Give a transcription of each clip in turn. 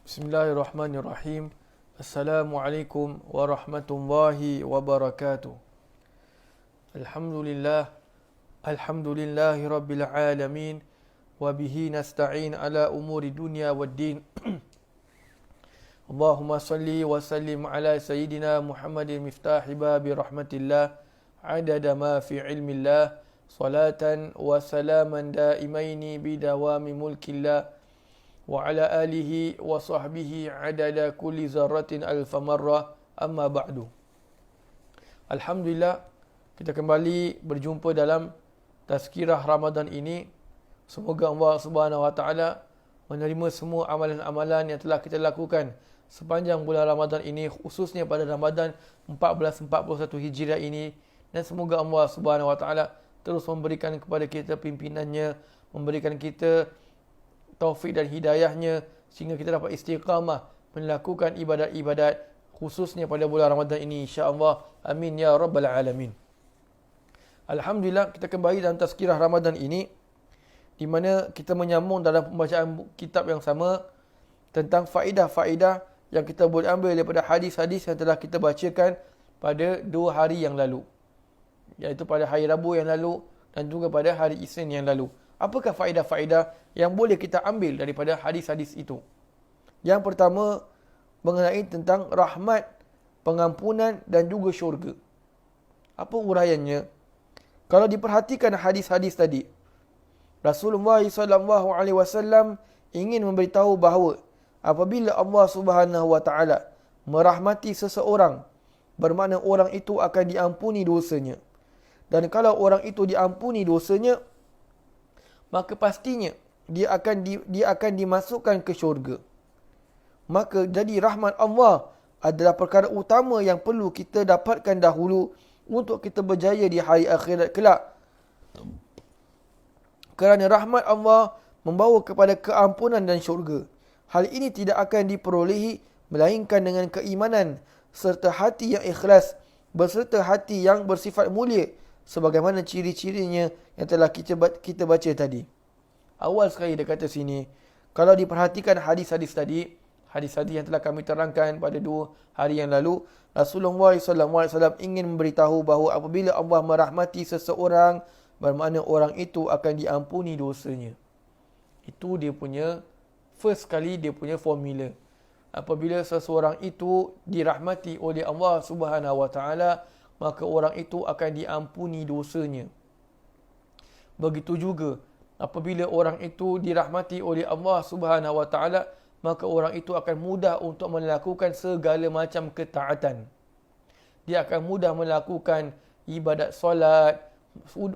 Bismillahirrahmanirrahim. Assalamualaikum warahmatullahi wabarakatuh. Alhamdulillah. Alhamdulillahi rabbil alamin. Wabihi nasta'in ala umuri dunya waddin. Allahumma salli wa sallim ala Sayyidina Muhammadin miftahi babi rahmatillah. Adada ma fi ilmillah. Salatan wa salaman daimaini bidawami mulkillah. وعلى آله وصحبه عدد كل ذرة ألف مرة أما بعد. Alhamdulillah, kita kembali berjumpa dalam tazkirah Ramadan ini. Semoga Allah Subhanahu Wa Taala menerima semua amalan-amalan yang telah kita lakukan sepanjang bulan Ramadan ini, khususnya pada Ramadan 1441 Hijriah ini, dan semoga Allah Subhanahu Wa Taala terus memberikan kepada kita pimpinannya, memberikan kita taufik dan hidayahnya sehingga kita dapat istiqamah melakukan ibadat-ibadat khususnya pada bulan Ramadan ini, insya-Allah. Amin ya rabbal alamin. Alhamdulillah, kita kembali dalam tazkirah Ramadan ini di mana kita menyambung dalam pembacaan kitab yang sama tentang faedah-faedah yang kita boleh ambil daripada hadis-hadis yang telah kita bacakan pada 2 hari yang lalu, iaitu pada hari Rabu yang lalu dan juga pada hari Isnin yang lalu. Apakah faedah-faedah yang boleh kita ambil daripada hadis-hadis itu? Yang pertama, mengenai tentang rahmat, pengampunan dan juga syurga. Apa uraiannya? Kalau diperhatikan hadis-hadis tadi, Rasulullah SAW ingin memberitahu bahawa apabila Allah Subhanahu Wa Taala merahmati seseorang, bermakna orang itu akan diampuni dosanya. Dan kalau orang itu diampuni dosanya, maka pastinya dia akan dimasukkan ke syurga. Maka jadi rahmat Allah adalah perkara utama yang perlu kita dapatkan dahulu untuk kita berjaya di hari akhirat kelak. Kerana rahmat Allah membawa kepada keampunan dan syurga. Hal ini tidak akan diperolehi melainkan dengan keimanan serta hati yang ikhlas beserta hati yang bersifat mulia, sebagaimana ciri-cirinya yang telah kita baca tadi. Awal sekali dia kata sini, kalau diperhatikan hadis-hadis tadi, hadis-hadis yang telah kami terangkan pada 2 hari yang lalu, Rasulullah SAW ingin memberitahu bahawa apabila Allah merahmati seseorang, bermakna orang itu akan diampuni dosanya. Itu dia punya first kali, dia punya formula. Apabila seseorang itu dirahmati oleh Allah Subhanahu Wa Taala, maka orang itu akan diampuni dosanya. Begitu juga apabila orang itu dirahmati oleh Allah Subhanahu Wa Taala, maka orang itu akan mudah untuk melakukan segala macam ketaatan. Dia akan mudah melakukan ibadat solat,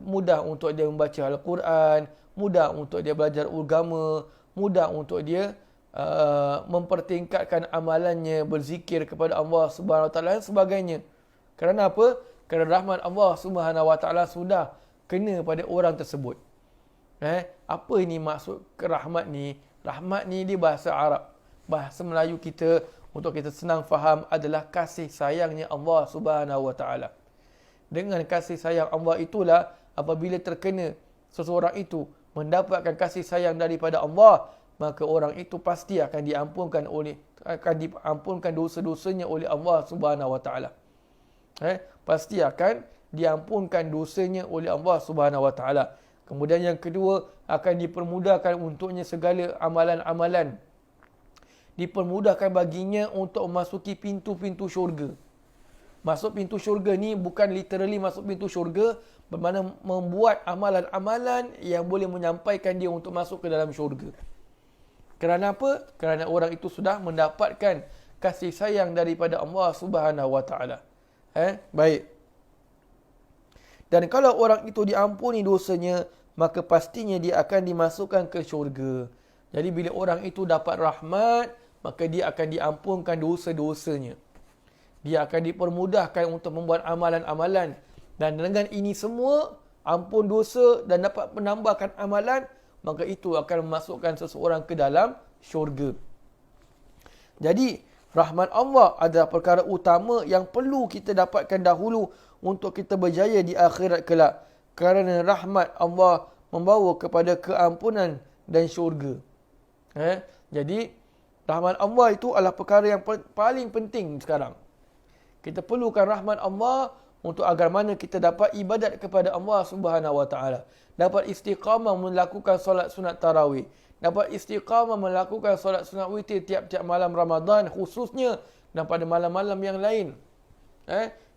mudah untuk dia membaca Al-Quran, mudah untuk dia belajar agama, mudah untuk dia mempertingkatkan amalannya, berzikir kepada Allah Subhanahu Wa Taala dan sebagainya. Kerana apa? Kerana rahmat Allah Subhanahu Wa Taala sudah kena pada orang tersebut. Apa ini maksud rahmat ni? Rahmat ni di bahasa Arab. Bahasa Melayu kita, untuk kita senang faham, adalah kasih sayangnya Allah Subhanahu Wa Taala. Dengan kasih sayang Allah itulah apabila terkena seseorang itu mendapatkan kasih sayang daripada Allah, maka orang itu pasti akan diampunkan dosa-dosanya oleh Allah Subhanahu Wa Taala. Pasti akan diampunkan dosanya oleh Allah Subhanahu Wa Taala. Kemudian yang kedua, akan dipermudahkan untuknya segala amalan-amalan. Dipermudahkan baginya untuk memasuki pintu-pintu syurga. Masuk pintu syurga ni bukan literally masuk pintu syurga, bermakna membuat amalan-amalan yang boleh menyampaikan dia untuk masuk ke dalam syurga. Kerana apa? Kerana orang itu sudah mendapatkan kasih sayang daripada Allah Subhanahu Wa Taala. Baik. Dan kalau orang itu diampuni dosanya, maka pastinya dia akan dimasukkan ke syurga. Jadi bila orang itu dapat rahmat, maka dia akan diampunkan dosa-dosanya. Dia akan dipermudahkan untuk membuat amalan-amalan. Dan dengan ini semua, ampun dosa dan dapat menambahkan amalan, maka itu akan memasukkan seseorang ke dalam syurga. Jadi, rahmat Allah adalah perkara utama yang perlu kita dapatkan dahulu untuk kita berjaya di akhirat kelak. Kerana rahmat Allah membawa kepada keampunan dan syurga. Jadi Rahmat Allah itu adalah perkara yang paling penting sekarang. Kita perlukan rahmat Allah untuk agar mana kita dapat ibadat kepada Allah Subhanahu Wa Taala. Dapat istiqamah melakukan solat sunat tarawih. Dapat istiqamah melakukan solat sunat witir tiap-tiap malam Ramadan khususnya dan pada malam-malam yang lain.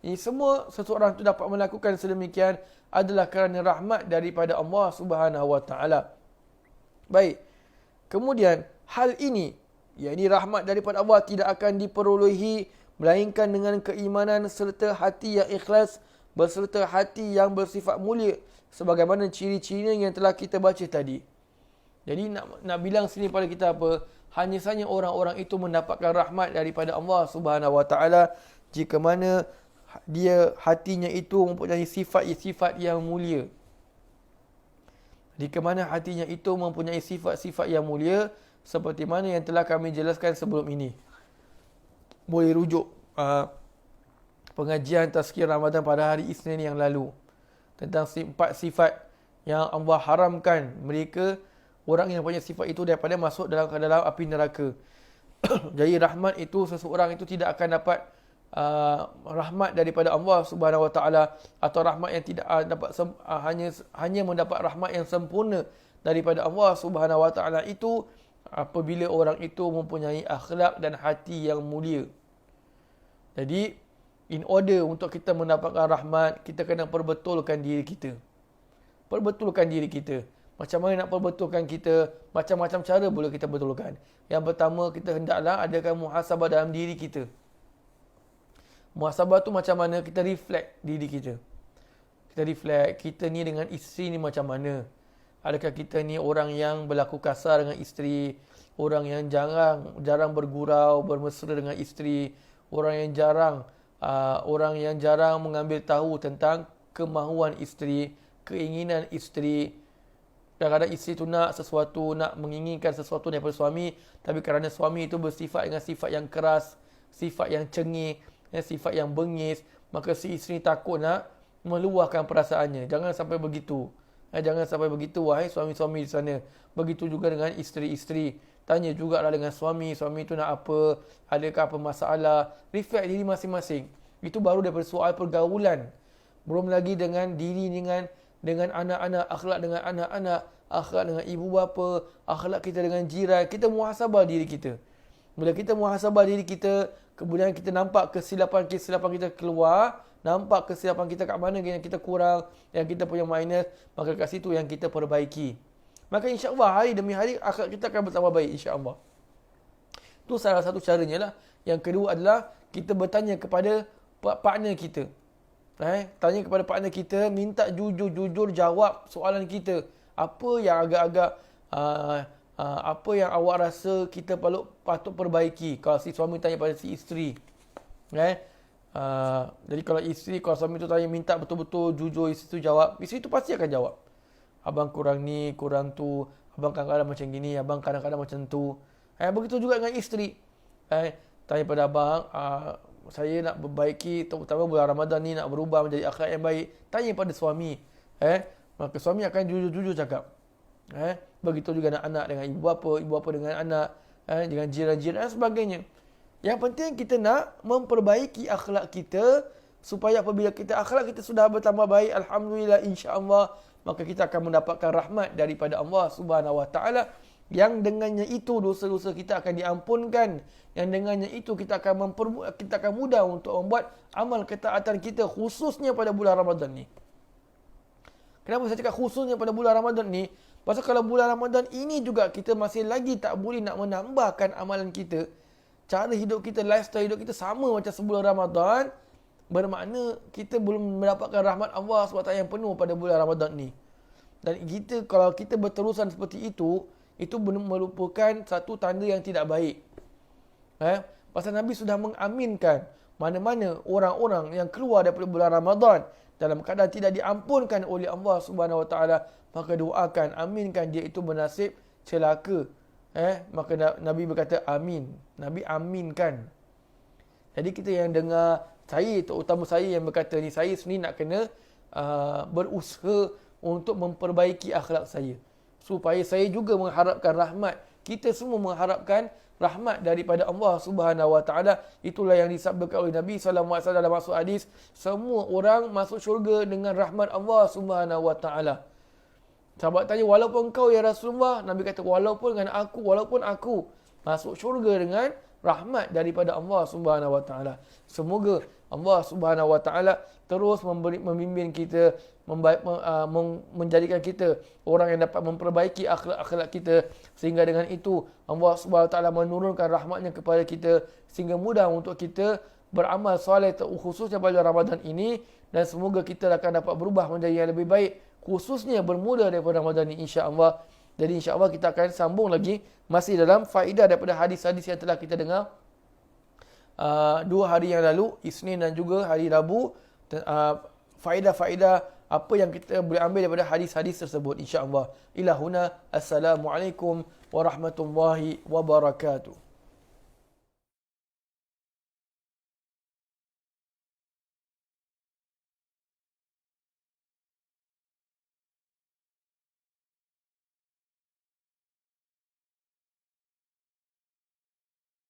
Ini semua seseorang itu dapat melakukan sedemikian adalah kerana rahmat daripada Allah Subhanahu Wa Taala. Baik. Kemudian hal ini, yakni rahmat daripada Allah tidak akan diperolehi melainkan dengan keimanan serta hati yang ikhlas berserta hati yang bersifat mulia sebagaimana ciri-cirinya yang telah kita baca tadi. Jadi nak bilang sini pada kita apa? Hanya saja orang-orang itu mendapatkan rahmat daripada Allah Subhanahu Wa Taala jika mana dia hatinya itu mempunyai sifat-sifat yang mulia. Jika mana hatinya itu mempunyai sifat-sifat yang mulia seperti mana yang telah kami jelaskan sebelum ini. Boleh rujuk pengajian Tazkir Ramadan pada hari Isnin yang lalu tentang 4 sifat yang Allah haramkan mereka orang yang punya sifat itu daripada masuk dalam api neraka. Jadi rahmat itu seseorang itu tidak akan dapat rahmat daripada Allah Subhanahu Wa Taala atau rahmat yang tidak dapat hanya mendapat rahmat yang sempurna daripada Allah Subhanahu Wa Taala itu apabila orang itu mempunyai akhlak dan hati yang mulia. Jadi in order untuk kita mendapatkan rahmat, kita kena perbetulkan diri kita. Perbetulkan diri kita. Macam mana nak perbetulkan kita? Macam-macam cara boleh kita betulkan. Yang pertama, kita hendaklah adakan muhasabah dalam diri kita. Muhasabah tu macam mana? Kita reflect diri kita. Kita reflect, kita ni dengan isteri ni macam mana? Adakah kita ni orang yang berlaku kasar dengan isteri? Orang yang jarang bergurau, bermesra dengan isteri? Orang yang jarang mengambil tahu tentang kemahuan isteri, keinginan isteri. Kadang-kadang isteri tu nak menginginkan sesuatu daripada suami, tapi kerana suami itu bersifat dengan sifat yang keras, sifat yang cengih, sifat yang bengis, maka si isteri takut nak meluahkan perasaannya. Jangan sampai begitu. Jangan sampai begitu, wahai suami-suami di sana. Begitu juga dengan isteri-isteri. Tanya jugalah dengan suami itu nak apa, adakah apa masalah. Reflect diri masing-masing. Itu baru daripada soal pergaulan. Belum lagi dengan diri dengan anak-anak, akhlak dengan anak-anak, akhlak dengan ibu bapa, akhlak kita dengan jiran. Kita muhasabah diri kita. Bila kita muhasabah diri kita, kemudian kita nampak kesilapan kita keluar, nampak kesilapan kita kat mana yang kita kurang, yang kita punya minus, maka kat situ yang kita perbaiki. Maka insya-Allah hari demi hari akhlak kita akan bertambah baik insya-Allah. Itu salah satu caranya lah. Yang kedua adalah kita bertanya kepada partner kita. Tanya kepada partner kita, minta jujur-jujur jawab soalan kita. Apa yang agak-agak apa yang awak rasa kita patut perbaiki? Kalau si suami tanya pada si isteri. Jadi kalau suami tu tanya, minta betul-betul jujur, isteri tu jawab. Isteri tu pasti akan jawab. Abang kurang ni, kurang tu. Abang kadang-kadang macam gini, abang kadang-kadang macam tu. Begitu juga dengan isteri. Tanya pada abang, saya nak perbaiki, terutama bulan Ramadan ni nak berubah menjadi akhlak yang baik. Tanya pada suami. Maka suami akan jujur-jujur cakap. Begitu juga anak dengan ibu bapa dengan anak, dengan jiran-jiran dan sebagainya. Yang penting kita nak memperbaiki akhlak kita supaya apabila akhlak kita sudah bertambah baik, alhamdulillah insya-Allah, maka kita akan mendapatkan rahmat daripada Allah Subhanahu Wa Taala yang dengannya itu dosa-dosa kita akan diampunkan, yang dengannya itu kita akan mudah untuk membuat amal ketaatan kita khususnya pada bulan Ramadan ni. Kenapa saya cakap khususnya pada bulan Ramadan ni? Pasal kalau bulan Ramadan ini juga kita masih lagi tak boleh nak menambahkan amalan kita, cara hidup kita, lifestyle hidup kita sama macam sebelum Ramadan, bermakna kita belum mendapatkan rahmat Allah SWT yang penuh pada bulan Ramadan ni. Dan kalau kita berterusan seperti itu merupakan satu tanda yang tidak baik. Pasal Nabi sudah mengaminkan mana-mana orang-orang yang keluar daripada bulan Ramadan dalam keadaan tidak diampunkan oleh Allah Subhanahu Wa Taala, maka doakan, aminkan dia itu bernasib celaka. Maka Nabi berkata amin. Nabi aminkan. Jadi kita yang dengar, terutama saya yang berkata ni, saya sendiri nak kena berusaha untuk memperbaiki akhlak saya. Supaya saya juga mengharapkan rahmat. Kita semua mengharapkan rahmat daripada Allah Subhanahu Wa Taala. Itulah yang disabdakan oleh Nabi sallallahu alaihi wasallam dalam masuk hadis, semua orang masuk syurga dengan rahmat Allah Subhanahu Wa Taala. Sahabat tanya, walaupun engkau ya Rasulullah? Nabi kata, walaupun aku masuk syurga dengan rahmat daripada Allah Subhanahu Wa Taala. Semoga Allah Subhanahu Wa Taala terus membimbing kita, menjadikan kita orang yang dapat memperbaiki akhlak-akhlak kita, sehingga dengan itu Allah Subhanahu Wa Taala menurunkan rahmatnya kepada kita, sehingga mudah untuk kita beramal soleh khususnya pada Ramadan ini, dan semoga kita akan dapat berubah menjadi yang lebih baik, khususnya bermula daripada Ramadan ini, insya-Allah. Jadi insya-Allah kita akan sambung lagi masih dalam faedah daripada hadis-hadis yang telah kita dengar 2 hari yang lalu, Isnin dan juga hari Rabu. Faedah-faedah apa yang kita boleh ambil daripada hadis-hadis tersebut, insya-Allah. Ila huna, assalamualaikum warahmatullahi wabarakatuh.